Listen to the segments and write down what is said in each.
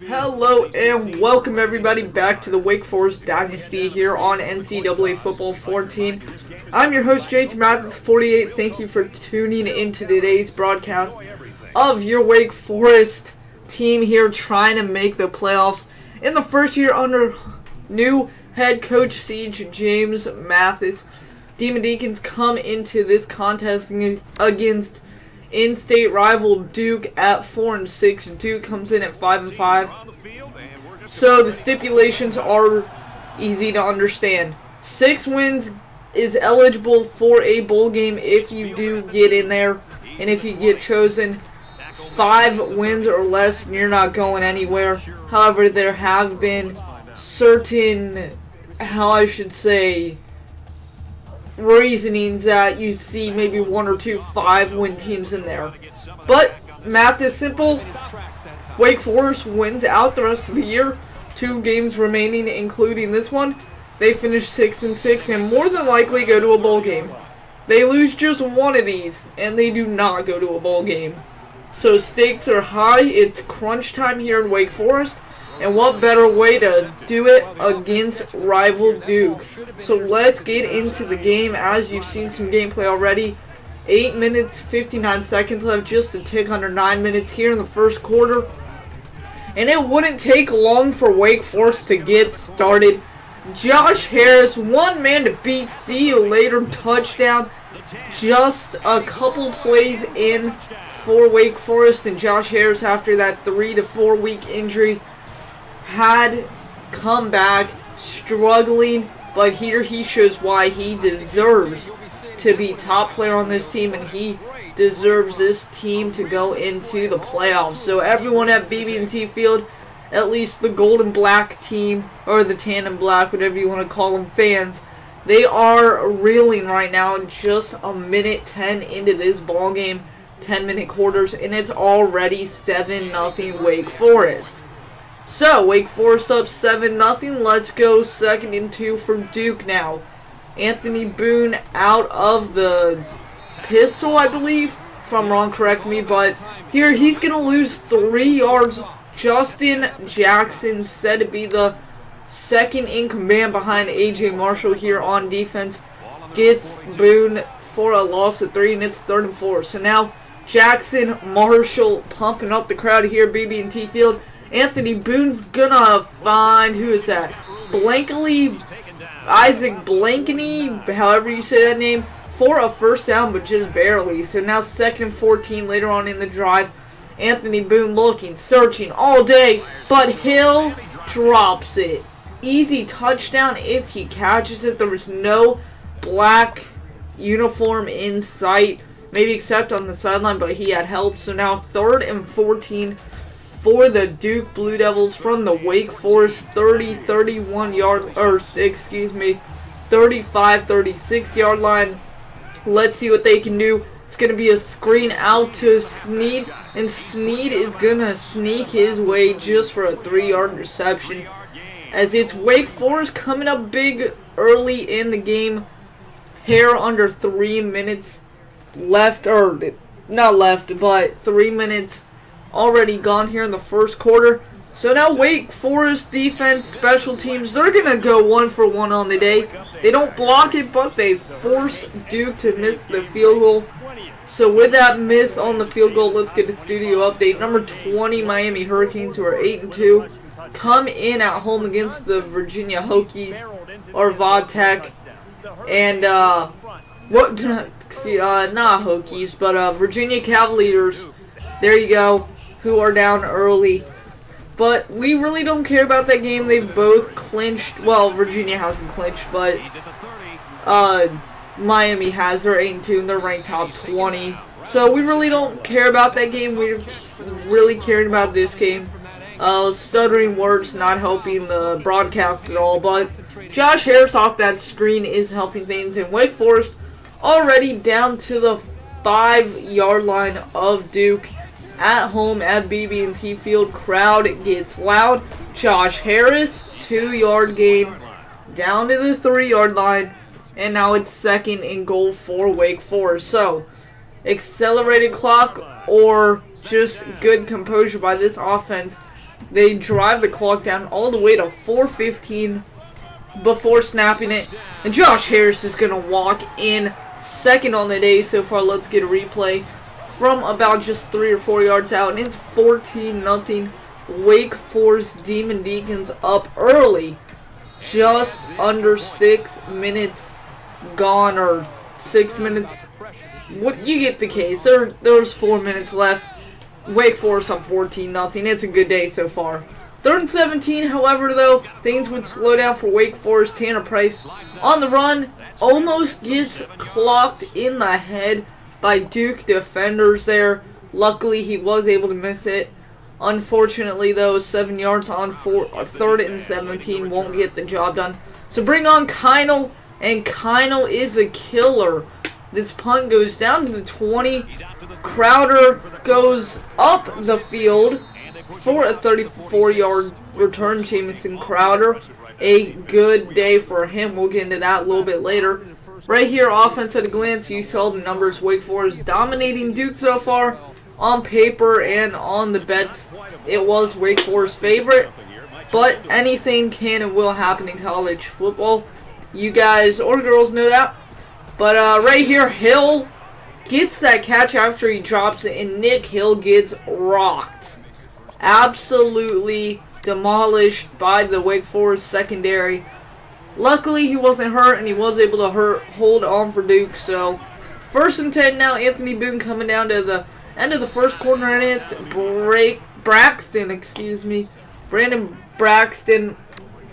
Hello and welcome everybody back to the Wake Forest Dynasty here on NCAA Football 14. I'm your host JT Mathis 48. Thank you for tuning into today's broadcast of your Wake Forest team here trying to make the playoffs in the first year under new head coach Siege James Mathis. Demon Deacons come into this contest against in-state rival Duke at 4-6. Duke comes in at 5-5. So the stipulations are easy to understand. 6 wins is eligible for a bowl game if you do get in there, and if you get chosen. 5 wins or less, you're not going anywhere. However, there have been certain, reasonings that you see maybe 1 or 2 5-win teams in there. But math is simple. Wake Forest wins out the rest of the year. 2 games remaining, including this one. They finish 6-6 and more than likely go to a bowl game. They lose just one of these and they do not go to a bowl game. So stakes are high. It's crunch time here in Wake Forest. And what better way to do it against rival Duke. So let's get into the game. As you've seen some gameplay already. 8 minutes, 59 seconds left. Just a tick under 9 minutes here in the first quarter. And it wouldn't take long for Wake Forest to get started. Josh Harris, one man to beat. See you later touchdown. Just a couple plays in for Wake Forest. And Josh Harris, after that 3 to 4 week injury, had come back struggling, but here he shows why he deserves to be top player on this team, and he deserves this team to go into the playoffs. So everyone at BB&T Field, at least the gold and black team, or the tan and black, whatever you want to call them, fans, they are reeling right now. Just a minute 10 into this ball game, 10-minute quarters, and it's already 7-0 Wake Forest. So, Wake Forest up 7-0. Let's go 2nd and 2 for Duke now. Anthony Boone out of the pistol, I believe. If I'm wrong, correct me. But here, he's going to lose 3 yards. Justin Jackson said to be the second in command behind A.J. Marshall here on defense. Gets Boone for a loss of 3, and it's 3rd and 4. So now, Jackson, Marshall pumping up the crowd here at BB&T Field. Anthony Boone's gonna find, who is that? Isaac Blankeny, however you say that name, for a first down, but just barely. So now 2nd and 14 later on in the drive. Anthony Boone looking, searching all day, but Hill drops it. Easy touchdown if he catches it. There was no black uniform in sight, maybe except on the sideline, but he had help. So now 3rd and 14 for the Duke Blue Devils from the Wake Forest 35-36 yard line. Let's see what they can do. It's going to be a screen out to Sneed, and Sneed is going to sneak his way just for a 3-yard reception, as it's Wake Forest coming up big early in the game. Here under 3 minutes left, or not left, but 3 minutes already gone here in the first quarter. So now Wake Forest defense, special teams, they're going to go 1 for 1 on the day. They don't block it, but they force Duke to miss the field goal. So with that miss on the field goal, let's get the studio update. Number 20 Miami Hurricanes, who are 8-2, come in at home against the Virginia Hokies, or Vodtech. And, not Hokies, but Virginia Cavaliers, there you go, who are down early. But we really don't care about that game. They've both clinched. Well, Virginia hasn't clinched, but Miami has. They're 8-2 and they're ranked top 20. So we really don't care about that game. We're really caring about this game. Stuttering words not helping the broadcast at all. But Josh Harris off that screen is helping things. And Wake Forest already down to the 5-yard line of Duke. At home at BB&T Field, crowd gets loud. Josh Harris, 2-yard gain, down to the 3-yard line, and now it's 2nd and goal for Wake Forest. So, accelerated clock or just good composure by this offense They drive the clock down all the way to 4:15 before snapping it. And Josh Harris is going to walk in second on the day so far. Let's get a replay from about just 3 or 4 yards out. And it's 14-0. Wake Forest Demon Deacons up early. Just under 6 minutes gone, or 6 minutes. What, you get the case. There's 4 minutes left. Wake Forest up 14-0. It's a good day so far. 3rd and 17, however, though, things would slow down for Wake Forest. Tanner Price on the run almost gets clocked in the head by Duke defenders there. Luckily, he was able to miss it. Unfortunately, though, 7 yards on 3rd and 17 won't get the job done. So bring on Kynal, and Kynal is a killer. This punt goes down to the 20. Crowder goes up the field for a 34-yard return. Jamison Crowder, a good day for him. We'll get into that a little bit later. Right here, offense at a glance, you saw the numbers. Wake Forest dominating Duke so far. On paper and on the bets, it was Wake Forest's favorite. But anything can and will happen in college football. You guys or girls know that. But right here, Hill gets that catch after he drops it, and Nick Hill gets rocked. Absolutely demolished by the Wake Forest secondary. Luckily, he wasn't hurt, and he was able to hold on for Duke. So, 1st and 10 now. Anthony Boone coming down to the end of the first quarter, and it's Brandon Braxton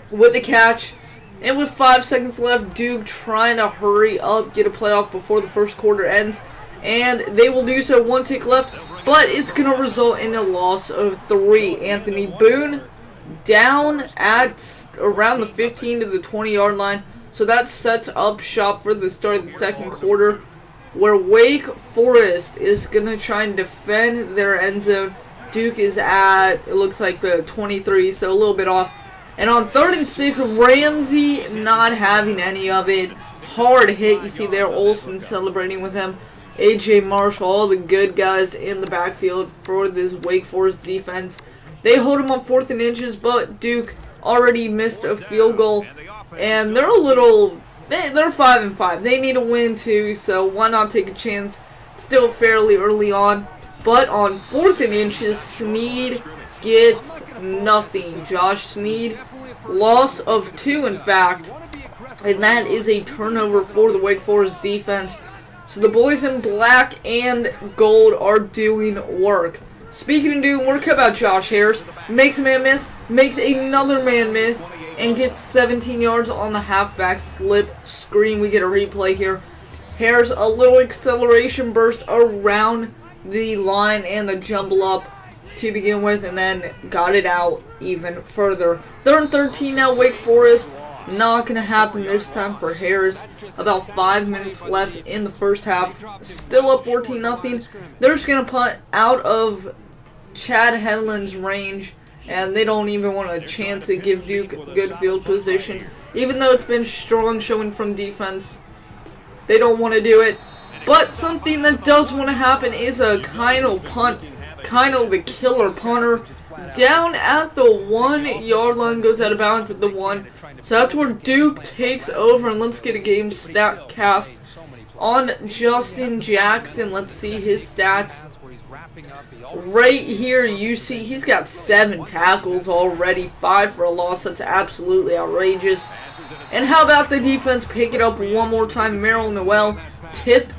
with the catch. And with 5 seconds left, Duke trying to hurry up, get a playoff before the first quarter ends. And they will do so, 1 tick left, but it's going to result in a loss of 3. Anthony Boone down at around the 15 to the 20-yard line. So that sets up shop for the start of the second quarter, where Wake Forest is going to try and defend their end zone. Duke is at, it looks like, the 23, so a little bit off. And on 3rd and 6, Ramsey not having any of it. Hard hit, you see there, Olsen celebrating with him. A.J. Marshall, all the good guys in the backfield for this Wake Forest defense. They hold him on 4th and inches, but Duke already missed a field goal. And they're they're 5-5. They need a win too, so why not take a chance? Still fairly early on. But on 4th and inches, Sneed gets nothing. Josh Sneed, loss of 2 in fact. And that is a turnover for the Wake Forest defense. So the boys in black and gold are doing work. Speaking of doing work, how about Josh Harris? Makes a man miss, makes another man miss, and gets 17 yards on the halfback slip screen. We get a replay here. Harris, a little acceleration burst around the line and the jumble up to begin with, and then got it out even further. 3rd and 13 now, Wake Forest. Not going to happen this time for Harris. About 5 minutes left in the first half. Still up 14-0. They're just going to punt out of Chad Hedlund's range, and they don't even want a chance to give Duke good field position. Even though it's been strong showing from defense, they don't want to do it. But something that does want to happen is a Kynal punt. Kynal, the killer punter, down at the 1-yard line, goes out of bounds at the 1. So that's where Duke takes over, and let's get a game stat cast on Justin Jackson. Let's see his stats. Right here, you see he's got 7 tackles already, 5 for a loss. That's absolutely outrageous. And how about the defense pick it up one more time? Merrill Noel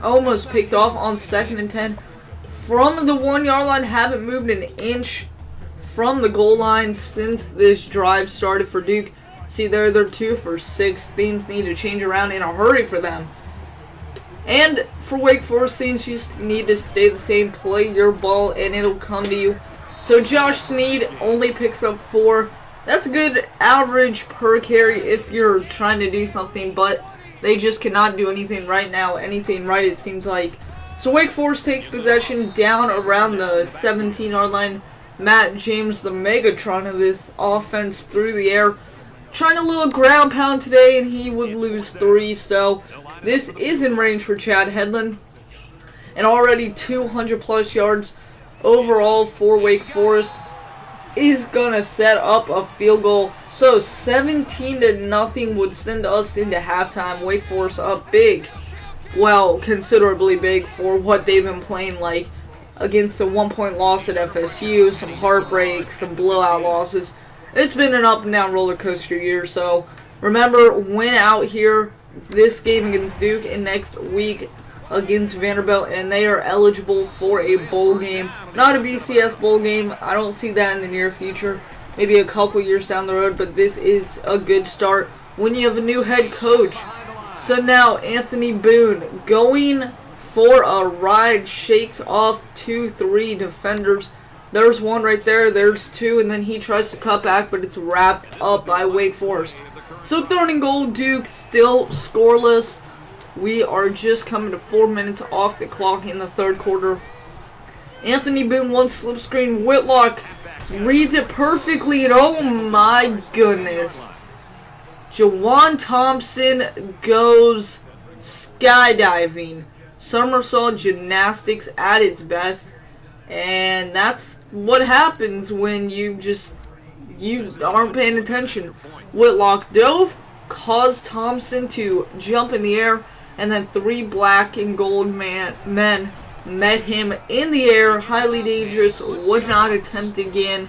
almost picked off on 2nd and 10 from the 1-yard line. Haven't moved an inch from the goal line since this drive started for Duke. See there, they're 2 for 6. Things need to change around in a hurry for them. And for Wake Forest, things just need to stay the same. Play your ball and it'll come to you. So Josh Sneed only picks up 4. That's a good average per carry if you're trying to do something, but they just cannot do anything right now. Anything right, it seems like. So Wake Forest takes possession down around the 17-yard line. Matt James, the Megatron of this offense, through the air, trying a little ground pound today, and he would lose 3. So this is in range for Chad Hedlund. And already 200 plus yards overall for Wake Forest. is gonna set up a field goal. So 17-0 would send us into halftime. Wake Forest up big. Well, considerably big for what they've been playing like against the 1-point loss at FSU, some heartbreak, some blowout losses. It's been an up and down roller coaster year. So remember, win out here this game against Duke and next week against Vanderbilt, and they are eligible for a bowl game. Not a BCS bowl game. I don't see that in the near future. Maybe a couple years down the road, but this is a good start when you have a new head coach. So now Anthony Boone going for a ride, shakes off 2-3 defenders. There's one right there, there's two, and then he tries to cut back, but it's wrapped up by Wake Forest. So 3rd and goal, Duke still scoreless. We are just coming to 4 minutes off the clock in the 3rd quarter. Anthony Boone, one slip screen. Whitlock reads it perfectly, and oh my goodness. Jawan Thompson goes skydiving. Somersault gymnastics at its best. And that's what happens when you aren't paying attention. Whitlock dove, caused Thompson to jump in the air, and then 3 black and gold men met him in the air. Highly dangerous, would not attempt again.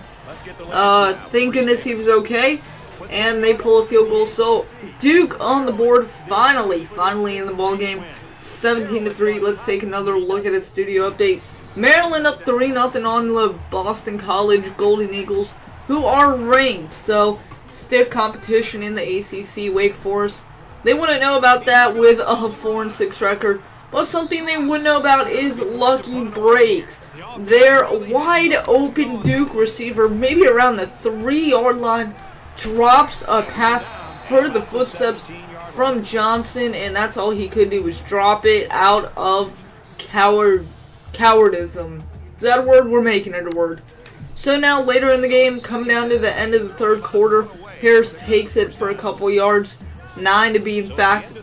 Thank goodness he was okay, and they pull a field goal. So Duke on the board, finally in the ball game, 17-3. Let's take another look at a studio update. Maryland up 3-0 on the Boston College Golden Eagles, who are ranked. So stiff competition in the ACC. Wake Forest, they wouldn't know about that with a 4-6 record. But something they would know about is lucky breaks. Their wide open Duke receiver, maybe around the 3-yard line, drops a pass, heard the footsteps from Johnson, and that's all he could do was drop it out of cowardism. Is that a word? We're making it a word. So now later in the game, coming down to the end of the 3rd quarter, Harris takes it for a couple yards, 9 to be exact,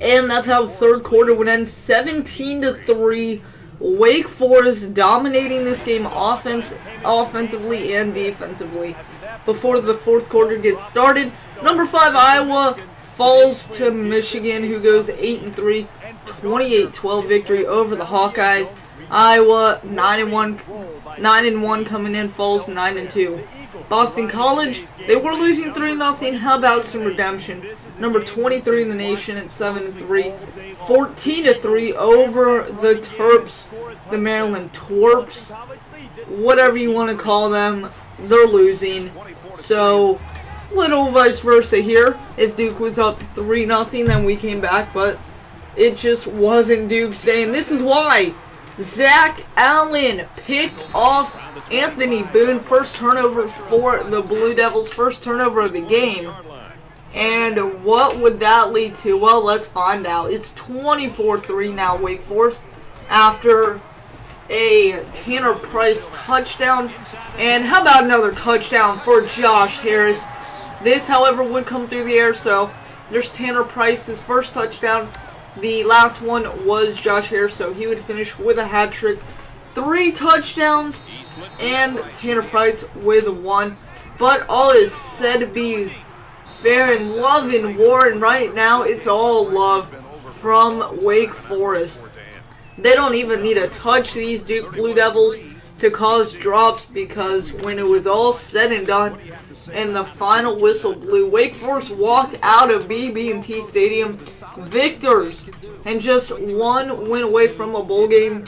and that's how the 3rd quarter would end, 17-3. Wake Forest dominating this game offensively and defensively. Before the 4th quarter gets started, number 5 Iowa falls to Michigan, who goes 8-3, 28-12 victory over the Hawkeyes. Iowa 9-1 coming in, falls 9-2. Boston College, they were losing 3-0. How about some redemption? Number 23 in the nation at 7-3, 14-3 over the Terps, the Maryland Twerps, whatever you want to call them. They're losing. So little vice versa here. If Duke was up 3-0, then we came back, but it just wasn't Duke's day, and this is why. Zach Allen picked off Anthony Boone. First turnover for the Blue Devils. First turnover of the game. And what would that lead to? Well, let's find out. It's 24-3 now, Wake Forest, after a Tanner Price touchdown. And how about another touchdown for Josh Harris? This, however, would come through the air, so there's Tanner Price's first touchdown. The last one was Josh Harris, so he would finish with a hat trick. 3 touchdowns, and Tanner Price with 1. But all is said to be fair and love in war, and right now it's all love from Wake Forest. They don't even need to touch these Duke Blue Devils to cause drops, because when it was all said and done and the final whistle blew, Wake Forest walked out of BB&T Stadium victors and just 1 win away from a bowl game.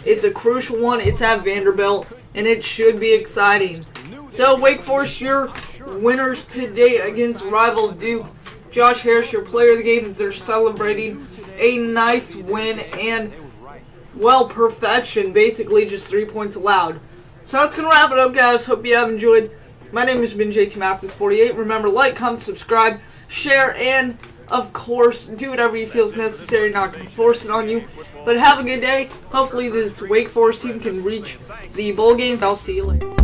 It's a crucial one. It's at Vanderbilt, and it should be exciting. So Wake Forest, your winners today against rival Duke. Josh Harris, your player of the game, as they're celebrating a nice win and, well, perfection. Basically just 3 points allowed. So that's going to wrap it up, guys. Hope you have enjoyed. My name has been JTMathis48. Remember, like, comment, subscribe, share, and, of course, do whatever you feel is necessary. Not going to force it on you. But have a good day. Hopefully this Wake Forest team can reach the bowl games. I'll see you later.